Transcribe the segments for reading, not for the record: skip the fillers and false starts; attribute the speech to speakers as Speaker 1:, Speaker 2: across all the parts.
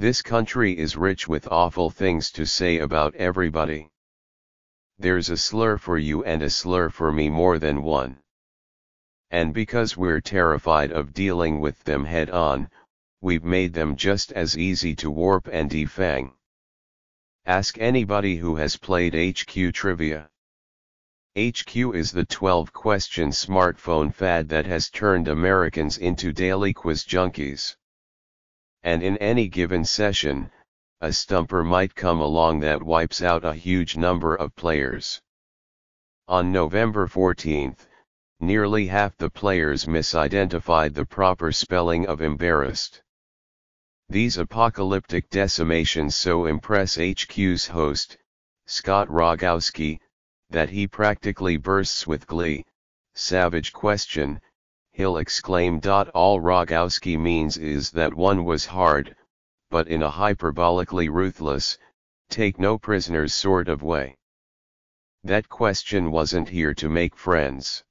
Speaker 1: This country is rich with awful things to say about everybody. There's a slur for you and a slur for me, more than one. And because we're terrified of dealing with them head on, we've made them just as easy to warp and defang. Ask anybody who has played HQ Trivia. HQ is the 12-question smartphone fad that has turned Americans into daily quiz junkies. And in any given session, a stumper might come along that wipes out a huge number of players. On November 14th, nearly half the players misidentified the proper spelling of embarrassed. These apocalyptic decimations so impress HQ's host, Scott Rogowski, that he practically bursts with glee. Savage question, he'll exclaim. All Rogowski means is that one was hard, but in a hyperbolically ruthless, take no prisoners sort of way. That question wasn't here to make friends.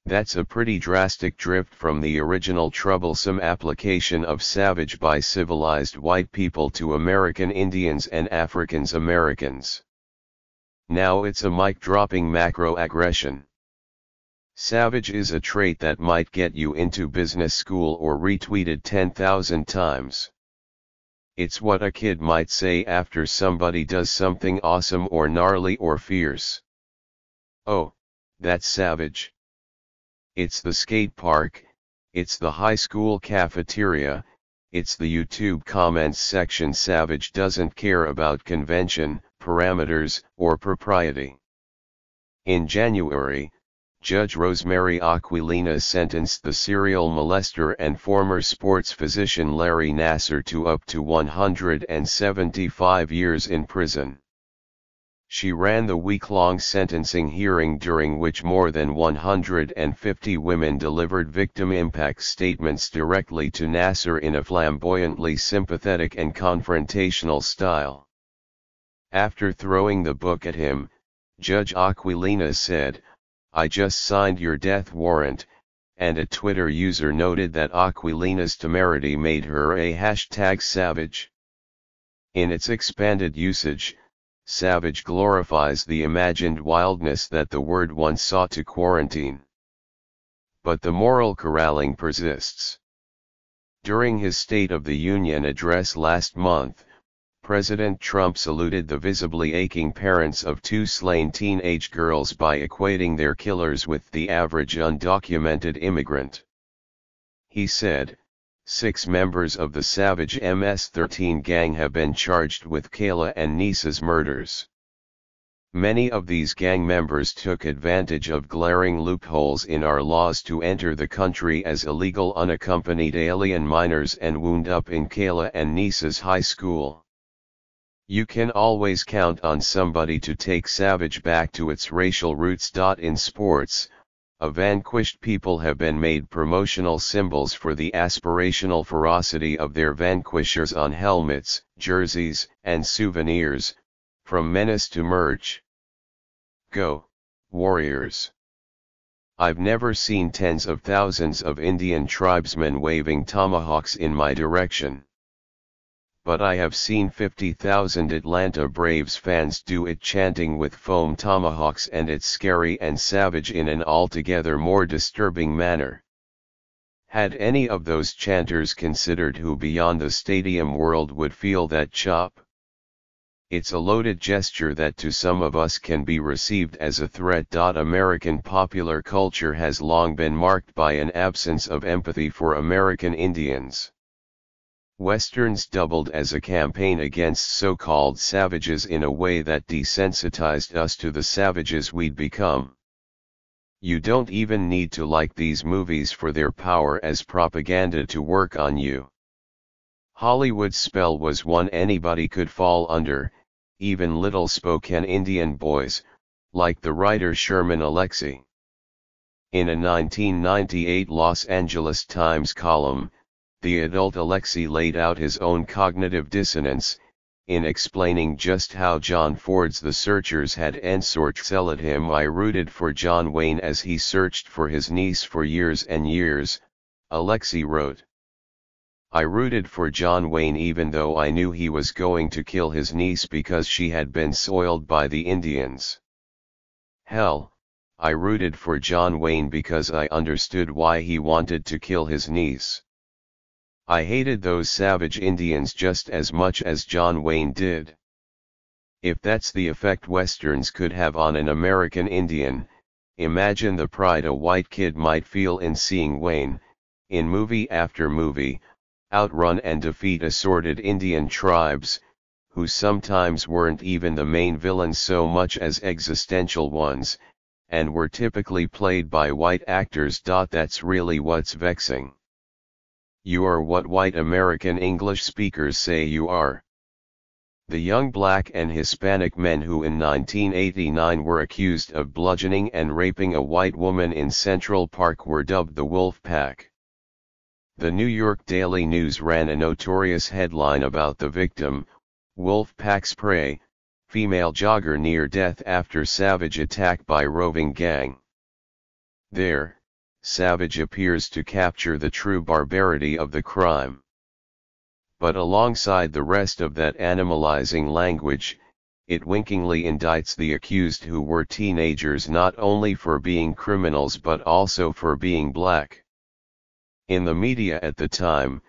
Speaker 1: That's a pretty drastic drift from the original troublesome application of savage by civilized white people to American Indians and Africans Americans. Now it's a mic-dropping macro-aggression. Savage is a trait that might get you into business school or retweeted 10,000 times. It's what a kid might say after somebody does something awesome or gnarly or fierce. Oh, that's savage. It's the skate park, it's the high school cafeteria, it's the YouTube comments section. Savage doesn't care about convention, parameters, or propriety. In January, Judge Rosemary Aquilina sentenced the serial molester and former sports physician Larry Nassar to up to 175 years in prison. She ran the week-long sentencing hearing, during which more than 150 women delivered victim impact statements directly to Nassar in a flamboyantly sympathetic and confrontational style. After throwing the book at him, Judge Aquilina said, "I just signed your death warrant," and a Twitter user noted that Aquilina's temerity made her a #savage. In its expanded usage, savage glorifies the imagined wildness that the word once sought to quarantine. But the moral corralling persists. During his State of the Union address last month, President Trump saluted the visibly aching parents of two slain teenage girls by equating their killers with the average undocumented immigrant. He said, 6 members of the savage MS-13 gang have been charged with Kayla and Nisa's murders. Many of these gang members took advantage of glaring loopholes in our laws to enter the country as illegal unaccompanied alien minors and wound up in Kayla and Nisa's high school. You can always count on somebody to take savage back to its racial roots. In sports, a vanquished people have been made promotional symbols for the aspirational ferocity of their vanquishers on helmets, jerseys, and souvenirs, from menace to merch. Go, Warriors! I've never seen tens of thousands of Indian tribesmen waving tomahawks in my direction. But I have seen 50,000 Atlanta Braves fans do it, chanting with foam tomahawks, and it's scary and savage in an altogether more disturbing manner. Had any of those chanters considered who beyond the stadium world would feel that chop? It's a loaded gesture that to some of us can be received as a threat. American popular culture has long been marked by an absence of empathy for American Indians. Westerns doubled as a campaign against so-called savages in a way that desensitized us to the savages we'd become. You don't even need to like these movies for their power as propaganda to work on you. Hollywood's spell was one anybody could fall under, even little Spokane Indian boys, like the writer Sherman Alexie. In a 1998 Los Angeles Times column, the adult Alexie laid out his own cognitive dissonance, in explaining just how John Ford's The Searchers had ensorcelled him. "I rooted for John Wayne as he searched for his niece for years and years," Alexie wrote. I rooted for John Wayne even though I knew he was going to kill his niece because she had been soiled by the Indians. Hell, I rooted for John Wayne because I understood why he wanted to kill his niece. I hated those savage Indians just as much as John Wayne did. If that's the effect Westerns could have on an American Indian, imagine the pride a white kid might feel in seeing Wayne, in movie after movie, outrun and defeat assorted Indian tribes, who sometimes weren't even the main villains so much as existential ones, and were typically played by white actors. That's really what's vexing. You are what white American English speakers say you are. The young black and Hispanic men who in 1989 were accused of bludgeoning and raping a white woman in Central Park were dubbed the Wolf Pack. The New York Daily News ran a notorious headline about the victim, Wolf Pack's prey, female jogger near death after savage attack by roving gang. There, Savage appears to capture the true barbarity of the crime. But alongside the rest of that animalizing language, it winkingly indicts the accused who were teenagers not only for being criminals but also for being black. In the media at the time,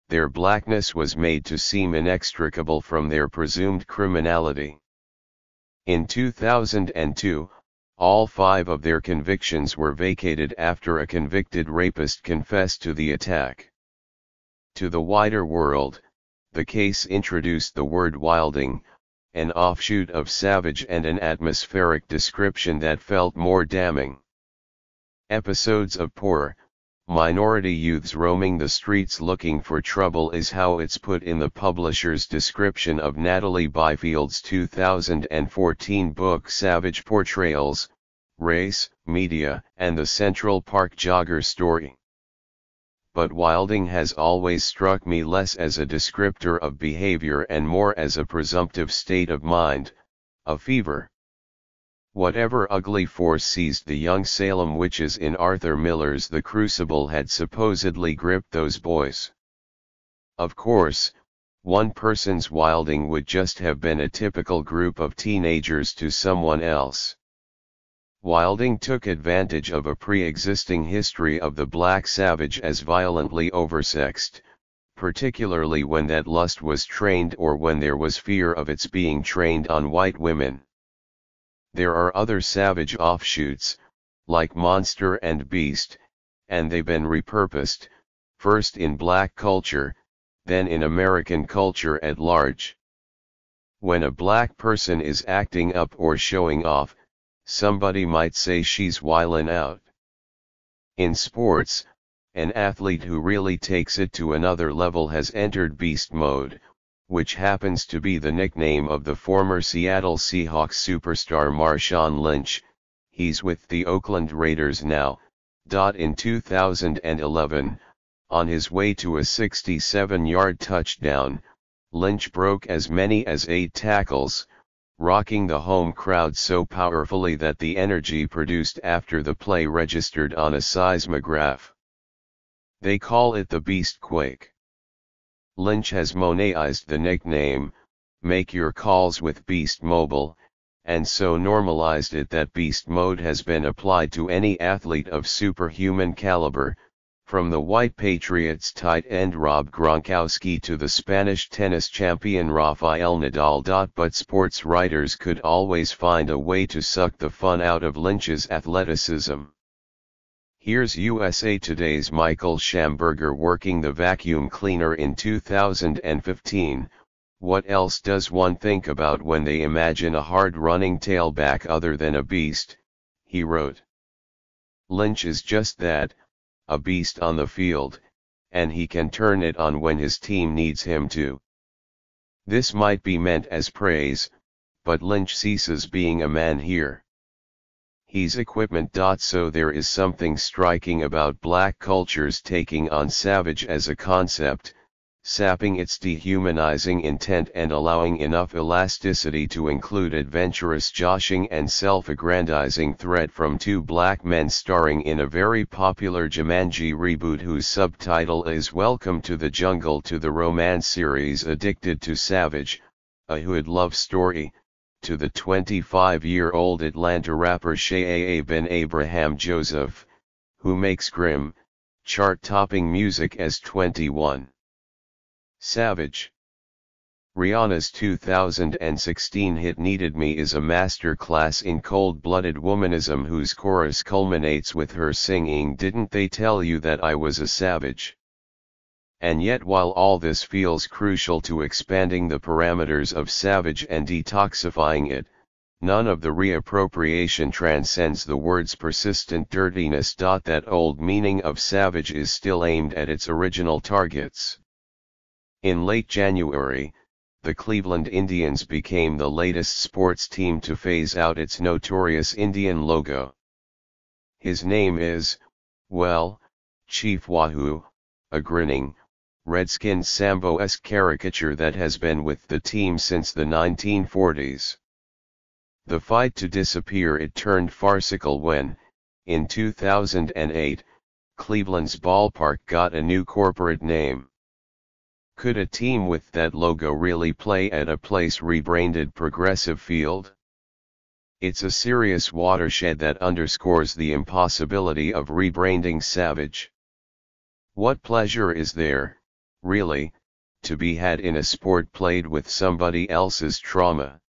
Speaker 1: their blackness was made to seem inextricable from their presumed criminality. In 2002, all 5 of their convictions were vacated after a convicted rapist confessed to the attack. To the wider world, the case introduced the word wilding, an offshoot of savage, and an atmospheric description that felt more damning. Episodes of poor, minority youths roaming the streets looking for trouble is how it's put in the publisher's description of Natalie Byfield's 2014 book Savage Portrayals, Race, Media, and the Central Park Jogger Story. But wilding has always struck me less as a descriptor of behavior and more as a presumptive state of mind, a fever. Whatever ugly force seized the young Salem witches in Arthur Miller's The Crucible had supposedly gripped those boys. Of course, one person's wilding would just have been a typical group of teenagers to someone else. Wilding took advantage of a pre-existing history of the black savage as violently oversexed, particularly when that lust was trained or when there was fear of its being trained on white women. There are other savage offshoots, like Monster and Beast, and they've been repurposed, first in black culture, then in American culture at large. When a black person is acting up or showing off, somebody might say she's wildin' out. In sports, an athlete who really takes it to another level has entered beast mode, which happens to be the nickname of the former Seattle Seahawks superstar Marshawn Lynch. He's with the Oakland Raiders now. In 2011, on his way to a 67-yard touchdown, Lynch broke as many as 8 tackles, rocking the home crowd so powerfully that the energy produced after the play registered on a seismograph. They call it the Beast Quake. Lynch has Monetized the nickname, make your calls with Beast Mobile, and so normalized it that beast mode has been applied to any athlete of superhuman caliber, from the white Patriots tight end Rob Gronkowski to the Spanish tennis champion Rafael Nadal. But sports writers could always find a way to suck the fun out of Lynch's athleticism. Here's USA Today's Michael Schamberger working the vacuum cleaner in 2015. What else does one think about when they imagine a hard-running tailback other than a beast? He wrote. Lynch is just that, a beast on the field, and he can turn it on when his team needs him to. This might be meant as praise, but Lynch ceases being a man here. He's equipment. So there is something striking about black cultures taking on savage as a concept, sapping its dehumanizing intent and allowing enough elasticity to include adventurous joshing and self-aggrandizing threat from two black men starring in a very popular Jumanji reboot whose subtitle is Welcome to the Jungle, to the romance series Addicted to Savage, a hood love story, to the 25-year-old Atlanta rapper Shea Ben Abraham Joseph, who makes grim, chart-topping music as 21. Savage. Rihanna's 2016 hit Needed Me is a masterclass in cold-blooded womanism whose chorus culminates with her singing "Didn't they tell you that I was a savage?" And yet while all this feels crucial to expanding the parameters of savage and detoxifying it, none of the reappropriation transcends the word's persistent dirtiness. That old meaning of savage is still aimed at its original targets. In late January, the Cleveland Indians became the latest sports team to phase out its notorious Indian logo. His name is, well, Chief Wahoo, a grinning, Redskins Sambo-esque caricature that has been with the team since the 1940s. The fight to disappear it turned farcical when, in 2008, Cleveland's ballpark got a new corporate name. Could a team with that logo really play at a place rebranded Progressive Field? It's a serious watershed that underscores the impossibility of rebranding Savage. What pleasure is there, really, to be had in a sport played with somebody else's trauma?